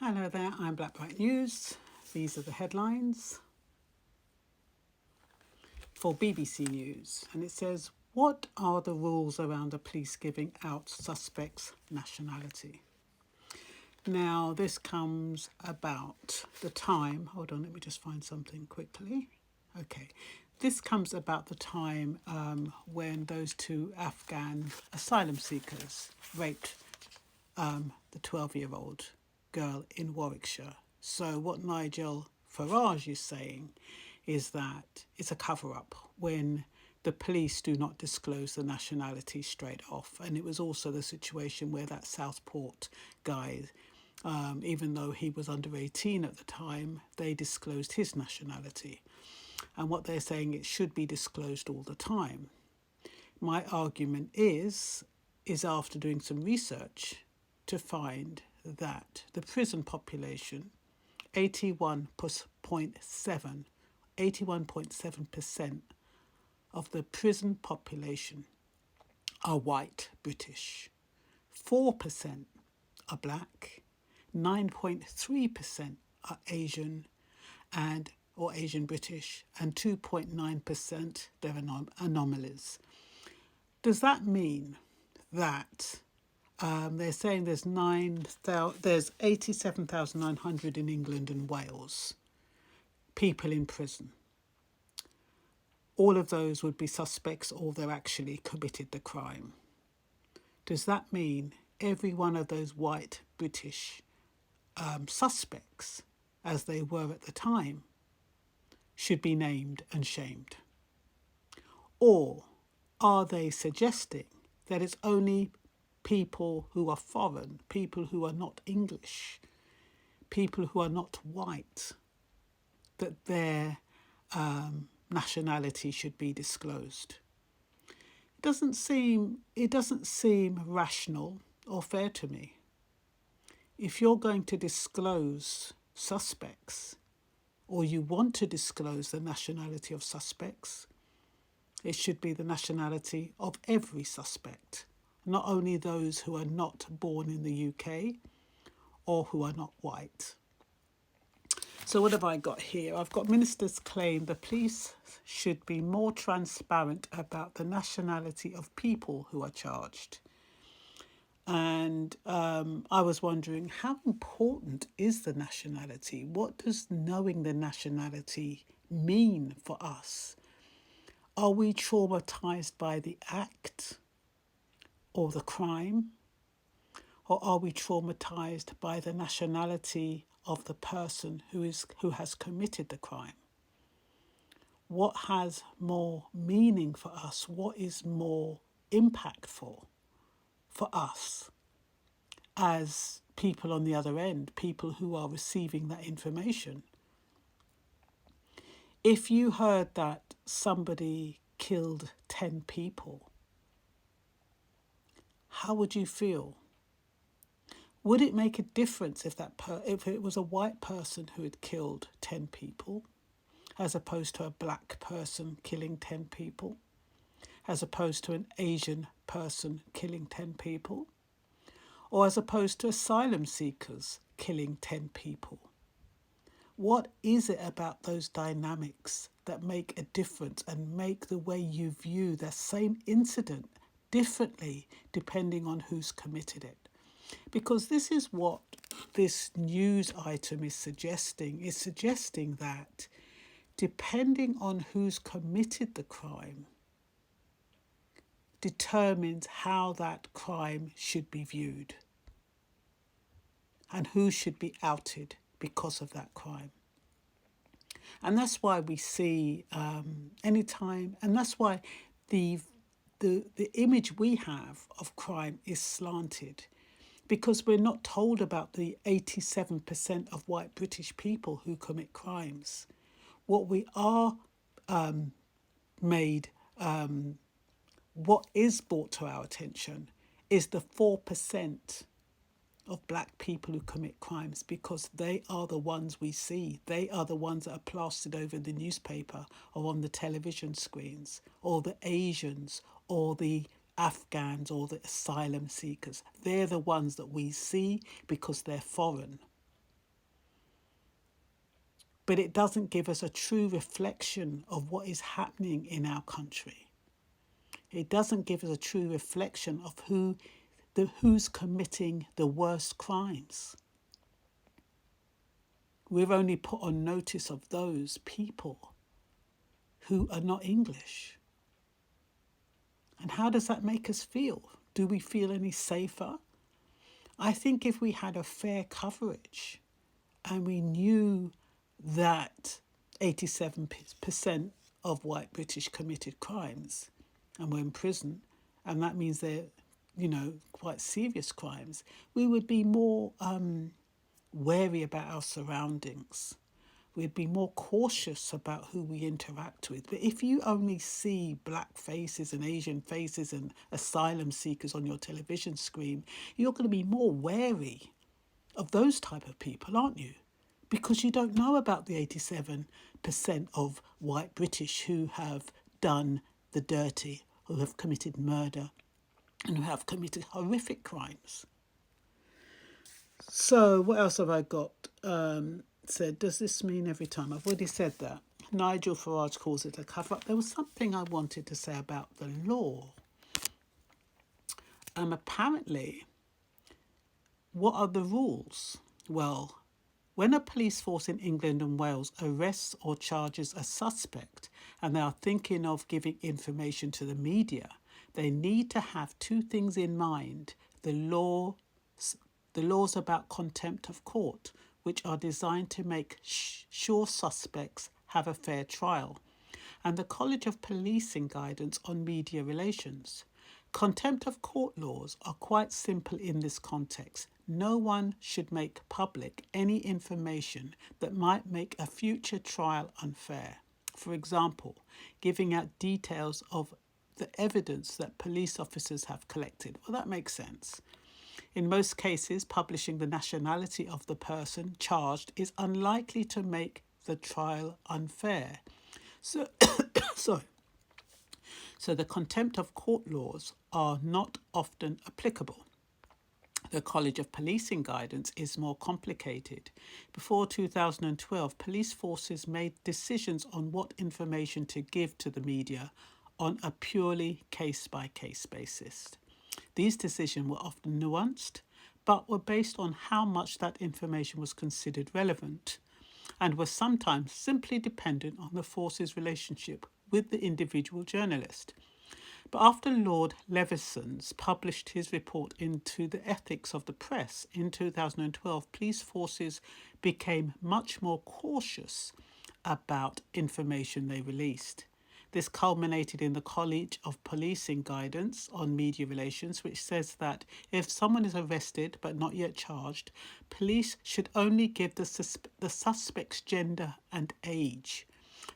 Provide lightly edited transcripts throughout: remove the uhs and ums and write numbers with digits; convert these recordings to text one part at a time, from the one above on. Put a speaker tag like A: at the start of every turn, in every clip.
A: Hello there, I'm Black Bright News. These are the headlines for BBC News. And it says, what are the rules around the police giving out suspects' nationality? Now, this comes about the time, hold on, let me just find something quickly. Okay, this comes about the time when those two Afghan asylum seekers raped the 12-year-old girl in Warwickshire. So what Nigel Farage is saying is that it's a cover-up when the police do not disclose the nationality straight off. And it was also the situation where that Southport guy, even though he was under 18 at the time, they disclosed his nationality. And what they're saying, it should be disclosed all the time. My argument is after doing some research, to find that the prison population, 81.7% of the prison population are white British, 4% are black, 9.3% are Asian or Asian British, and 2.9% they're anomalies. Does that mean that they're saying there's 87,900 in England and Wales, people in prison? All of those would be suspects or they've actually committed the crime. Does that mean every one of those white British suspects, as they were at the time, should be named and shamed? Or are they suggesting that it's only people who are foreign, people who are not English, people who are not white, that their nationality should be disclosed? It doesn't seem rational or fair to me. If you're going to disclose suspects, or you want to disclose the nationality of suspects, it should be the nationality of every suspect, not only those who are not born in the UK or who are not white. So what have I got here? I've got ministers claim the police should be more transparent about the nationality of people who are charged. And I was wondering, how important is the nationality? What does knowing the nationality mean for us? Are we traumatized by the act or the crime? Or are we traumatized by the nationality of the person who has committed the crime? What has more meaning for us? What is more impactful for us as people on the other end, people who are receiving that information? If you heard that somebody killed 10 people, how would you feel? Would it make a difference if it was a white person who had killed 10 people, as opposed to a black person killing 10 people, as opposed to an Asian person killing 10 people, or as opposed to asylum seekers killing 10 people? What is it about those dynamics that make a difference and make the way you view the same incident differently depending on who's committed it? Because this is what this news item is suggesting. It's suggesting that depending on who's committed the crime determines how that crime should be viewed and who should be outed because of that crime. And that's why we see anytime, and that's why the image we have of crime is slanted, because we're not told about the 87% of white British people who commit crimes. What we are what is brought to our attention is the 4% of black people who commit crimes, because they are the ones we see. They are the ones that are plastered over the newspaper or on the television screens, or the Asians or the Afghans or the asylum seekers. They're the ones that we see because they're foreign. but it doesn't give us a true reflection of what is happening in our country. It doesn't give us a true reflection of who's committing the worst crimes. We're only put on notice of those people who are not English. And how does that make us feel? Do we feel any safer? I think if we had a fair coverage and we knew that 87% of white British committed crimes and were in prison, and that means they're, quite serious crimes, we would be more wary about our surroundings. We'd be more cautious about who we interact with. But if you only see black faces and Asian faces and asylum seekers on your television screen, you're going to be more wary of those type of people, aren't you? Because you don't know about the 87% of white British who have done the dirty, who have committed murder, and who have committed horrific crimes. So what else have I got? Said, does this mean every time? I've already said that. Nigel Farage calls it a cover-up. There was something I wanted to say about the law. Apparently, what are the rules? Well, when a police force in England and Wales arrests or charges a suspect and they are thinking of giving information to the media, they need to have two things in mind. The laws about contempt of court, which are designed to make sure suspects have a fair trial, and the College of Policing guidance on media relations. Contempt of court laws are quite simple in this context. No one should make public any information that might make a future trial unfair. For example, giving out details of the evidence that police officers have collected. Well, that makes sense. In most cases, publishing the nationality of the person charged is unlikely to make the trial unfair. So the contempt of court laws are not often applicable. The College of Policing guidance is more complicated. Before 2012, police forces made decisions on what information to give to the media on a purely case-by-case basis. These decisions were often nuanced, but were based on how much that information was considered relevant, and were sometimes simply dependent on the force's relationship with the individual journalist. But after Lord Leveson's published his report into the ethics of the press in 2012, police forces became much more cautious about information they released. This culminated in the College of Policing guidance on media relations, which says that if someone is arrested but not yet charged, police should only give the suspect's gender and age.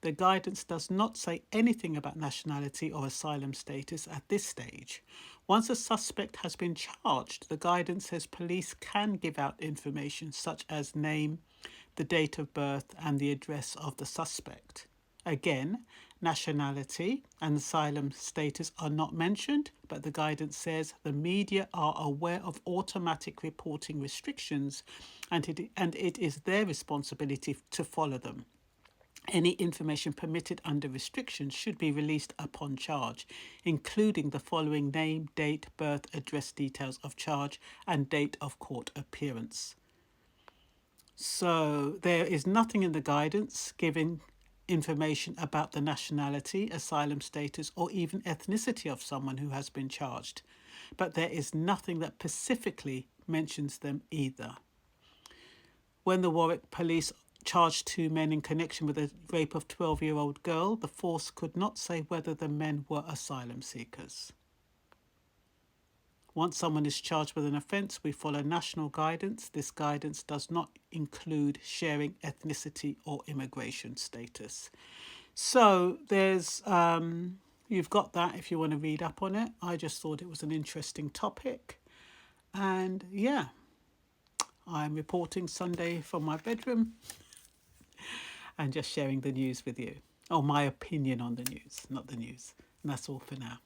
A: The guidance does not say anything about nationality or asylum status at this stage. Once a suspect has been charged, the guidance says police can give out information such as name, the date of birth, and the address of the suspect. Again, nationality and asylum status are not mentioned, but the guidance says the media are aware of automatic reporting restrictions and it is their responsibility to follow them. Any information permitted under restrictions should be released upon charge, including the following: name, date, birth, address, details of charge, and date of court appearance. So there is nothing in the guidance giving information about the nationality, asylum status, or even ethnicity of someone who has been charged. But there is nothing that specifically mentions them either. When the Warwick police charged two men in connection with the rape of 12-year-old girl, the force could not say whether the men were asylum seekers. Once someone is charged with an offence, we follow national guidance. This guidance does not include sharing ethnicity or immigration status. So there's, you've got that if you want to read up on it. I just thought it was an interesting topic. And yeah, I'm reporting Sunday from my bedroom and just sharing the news with you. Or my opinion on the news, not the news. And that's all for now.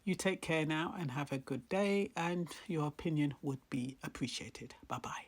A: You take care now and have a good day, and your opinion would be appreciated. Bye-bye.